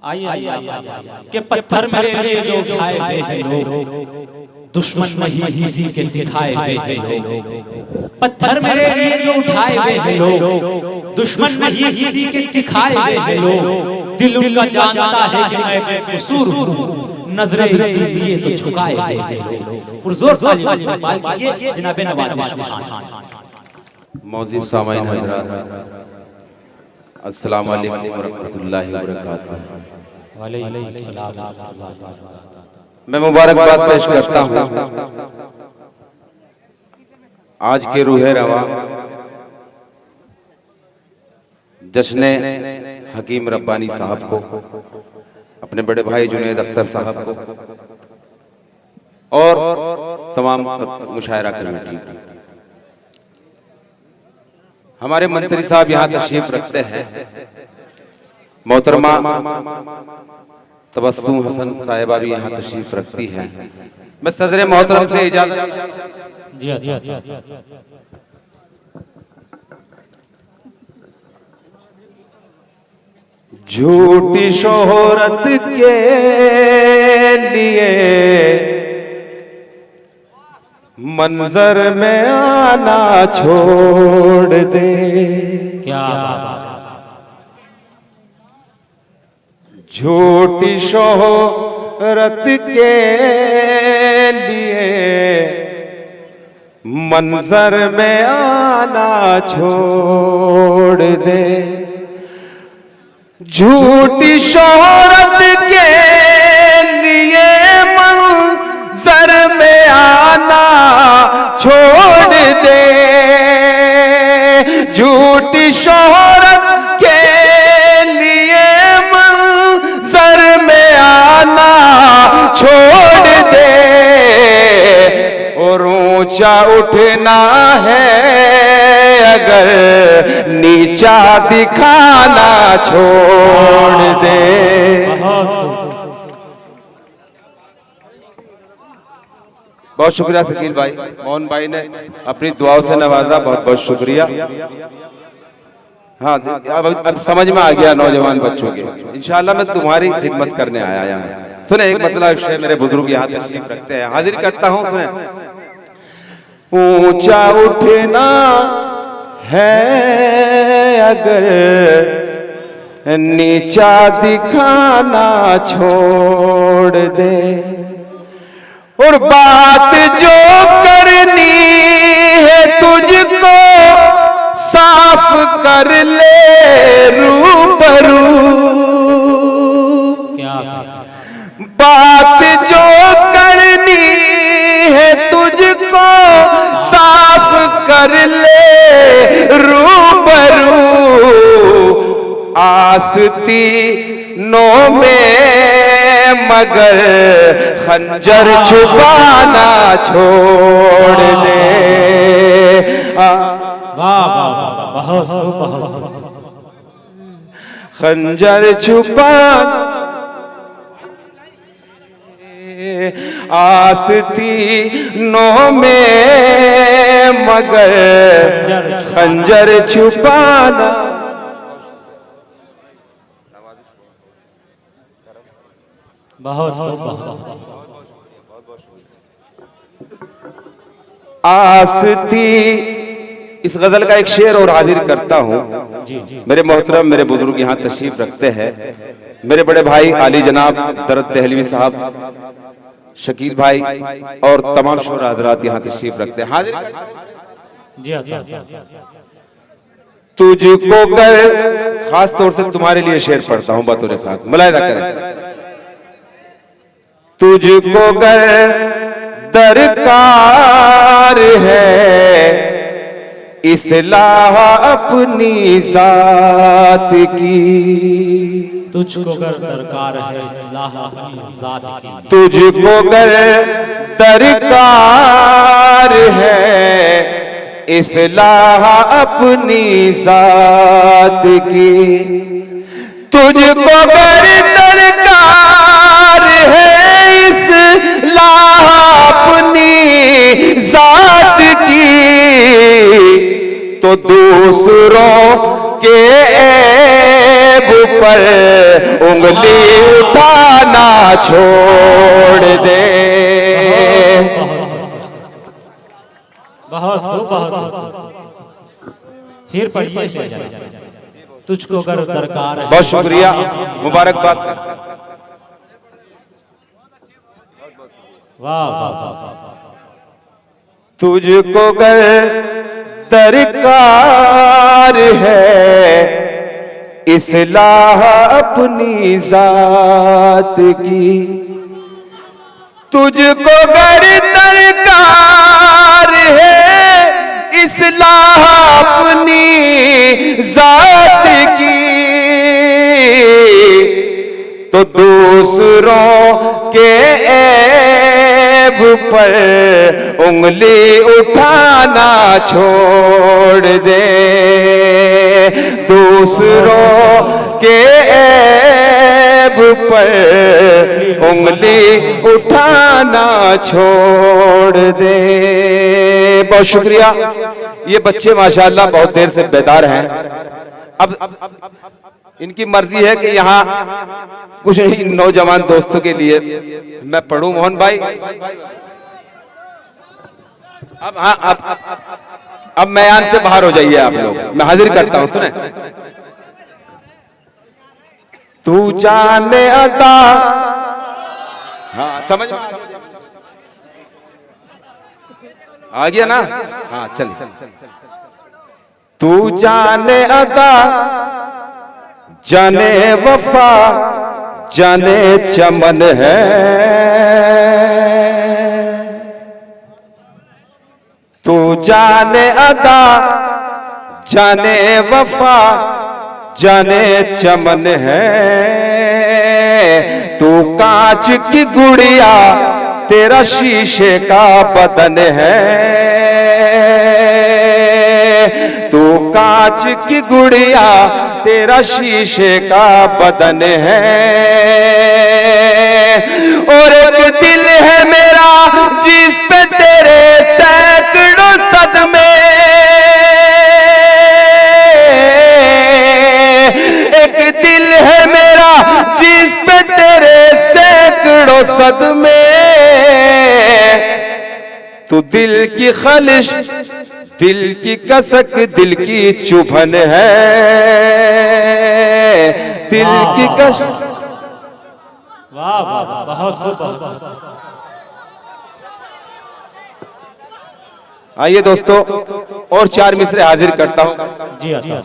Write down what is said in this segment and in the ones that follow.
कि पत्थर मेरे लिए जो उठाए हुए हैं लोग, दुश्मन नहीं किसी के सिखाए हुए हैं लोग। पत्थर मेरे लिए जो उठाए हुए हैं लोग, दुश्मन नहीं किसी के सिखाए हुए हैं लोग। दिल उनका जानता है कि मैं बेकसूर हूँ, नजरें इसीलिए तो झुकाए हुए हैं लोग। पुरजोर तालियां इस्तेमाल कीजिए जनाब नवाज़िश खान। मौजूद सामाईन हज़रात, अस्सलाम वालेकुम व रहमतुल्लाहि व बरकातहू। मैं मुबारकबाद पेश करता हूँ आज के रूहे रवा जश्न हकीम रब्बानी साहब को, अपने बड़े भाई जुनैद अख्तर साहब को और तमाम मुशायरा कमेटी। हमारे मंत्री साहब यहाँ तशरीफ रखते हैं, मोहतरमा तबस्सुम हसन साहिबा भी यहाँ तशरीफ रखती हैं। मैं सदर मोहतरम से इजाजत झूठी शोहरत के लिए मंजर में आना छोड़ दे। क्या झूठी शोहरत के लिए मंजर में आना छोड़ दे। झूठी शोहरत के लिए मंजर में आना छोड़ दे। झूठी शोहरत के लिए मंजर में आना छोड़ दे। और ऊंचा उठना है अगर नीचा दिखाना छोड़ दे। बहुत शुक्रिया शकील भाई, मोहन भाई ने अपनी दुआओं से नवाजा, बहुत बहुत शुक्रिया। हाँ, अब समझ में आ गया नौजवान बच्चों के। इंशाअल्लाह मैं तुम्हारी खिदमत करने आया हूँ। सुने एक मतलब शेर मेरे बुजुर्ग यहाँ तशरीफ रखते हैं, हाजिर करता हूँ। सुने, ऊंचा उठना है अगर नीचा दिखाना छोड़ दे। और बात जो करनी है तुझको साफ कर ले रूबरू। क्या बात जो करनी है तुझको साफ कर ले रूबरू। आस्ती नो में मगर खंजर छुपाना छोड़ दे। वाह वाह, बहुत बहुत। खंजर छुपा आस्ती नो में मगर खंजर छुपाना। बहुत बहुत। आस्ती, इस गजल का एक शेर और हाजिर करता हूँ। मेरे मोहतरम मेरे बुजुर्ग यहाँ तशरीफ रखते हैं, मेरे बड़े भाई आली जनाब दरद दहलवी साहब, शकील भाई और तमाम शोरा हजरात यहाँ तशरीफ रखते हैं। हाजिर तुझको कर, खास तौर से तुम्हारे लिए शेर पढ़ता हूँ बतौर खास, मुलाहिजा करें। तुझको कर दरकार है इस्लाह अपनी जात की। तुझको कर दरकार है इस्लाह अपनी जात की। तुझको कर दरकार है इस्लाह अपनी जात की। तुझको कर दरकार है इस्लाह अपनी जात की। तो दूसरों के ऐब पर उंगली उठाना छोड़ दे। बहुत खूब, बहुत फिर पढ़िए शहजादा, तुझको अगर दरकार है। बहुत शुक्रिया, मुबारकबाद। वाह वाह वाह। तुझको अगर दरकार है इस्लाह अपनी जात की, तुझको अगर दरकार है इस्लाह अपनी जात की, तो दूसरों के ऐब पर उंगली उठाना छोड़ दे। दूसरों के ऐब पर उंगली उठाना छोड़ दे। बहुत शुक्रिया। ये बच्चे माशाअल्लाह बहुत देर से बेदार हैं। अब इनकी मर्जी है कि यहाँ कुछ नौजवान दोस्तों के लिए मैं पढ़ूं। मोहन भाई, अब मैदान से बाहर हो जाइए आप लोग, मैं हाजिर करता हूं। सुने, तू जाने अता, हाँ समझ आ गया ना? हाँ चल। तू जाने अता जाने वफा जाने चमन है, तू जाने अदा जाने वफा जाने चमन है, तू कांच की गुड़िया तेरा शीशे का बदन है, तू कांच की गुड़िया तेरा शीशे का बदन है, और एक दिल है मेरा जिस पे तेरे सैकड़ों सदमे, एक दिल है मेरा जिस पे तेरे सैकड़ों सदमे, तू दिल की खलिश दिल की कसक दिल की चुभन है, दिल की कश। वाह वाह, बहुत खूब। आइए दोस्तों, और 4 मिसरे हाजिर करता हूं। जी आता।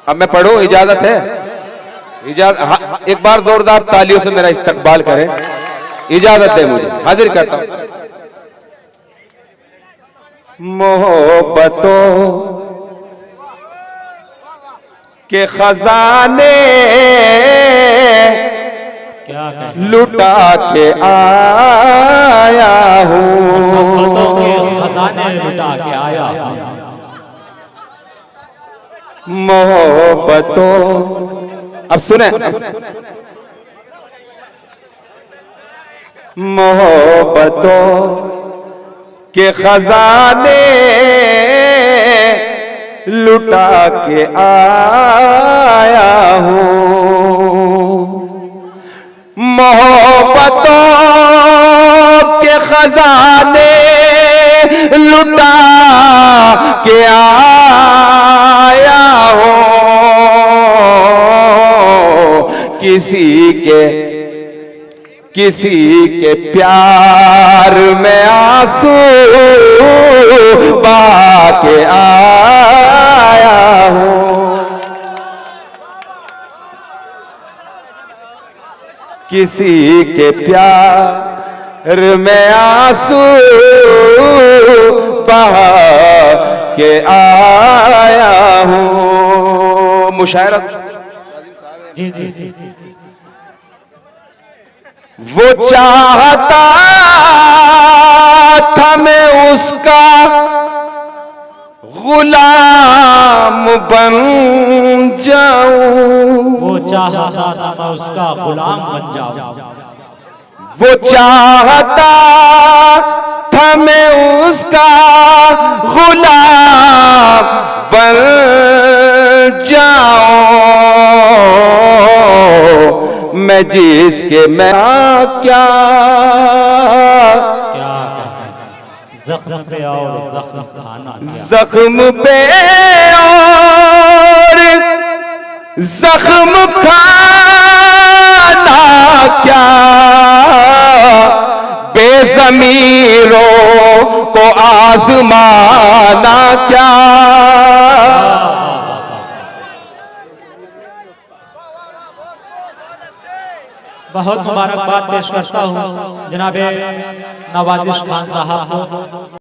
अब मैं पढ़ूं, इजाजत है? इजाजत, एक बार जोरदार तालियों से मेरा इस्तकबाल करें। इजाजत है मुझे, हाजिर करता हूं। मोहब्बतों के खजाने क्या लुटा के आया हूँ, मोहब्बतों के खजाने लुटा के आया हूँ, मोहब्बतों। अब सुने, मोहब्बतों के खजाने लुटा के आया हूँ, मोहब्बतों के खजाने लुटा के आया हूँ, किसी के प्यार में आंसू बहा के आया हूँ, किसी के प्यार में आंसू बहा के आया हूँ। मुशायरत। जी जी जी। वो चाहता था मैं उसका गुलाम बन जाऊं, वो चाहता था मैं उसका गुलाम बन जाऊं, वो चाहता था मैं उसका गुलाम बन जाऊं, मैं जिसके मैं क्या जख्म पे और जख्म खाना, जख्म पे और जख्म खाना क्या, बेज़मीरों को आज़माना क्या। बहुत मुबारकबाद पेश करता हूँ जनाबे नवाजिश खान साहब को।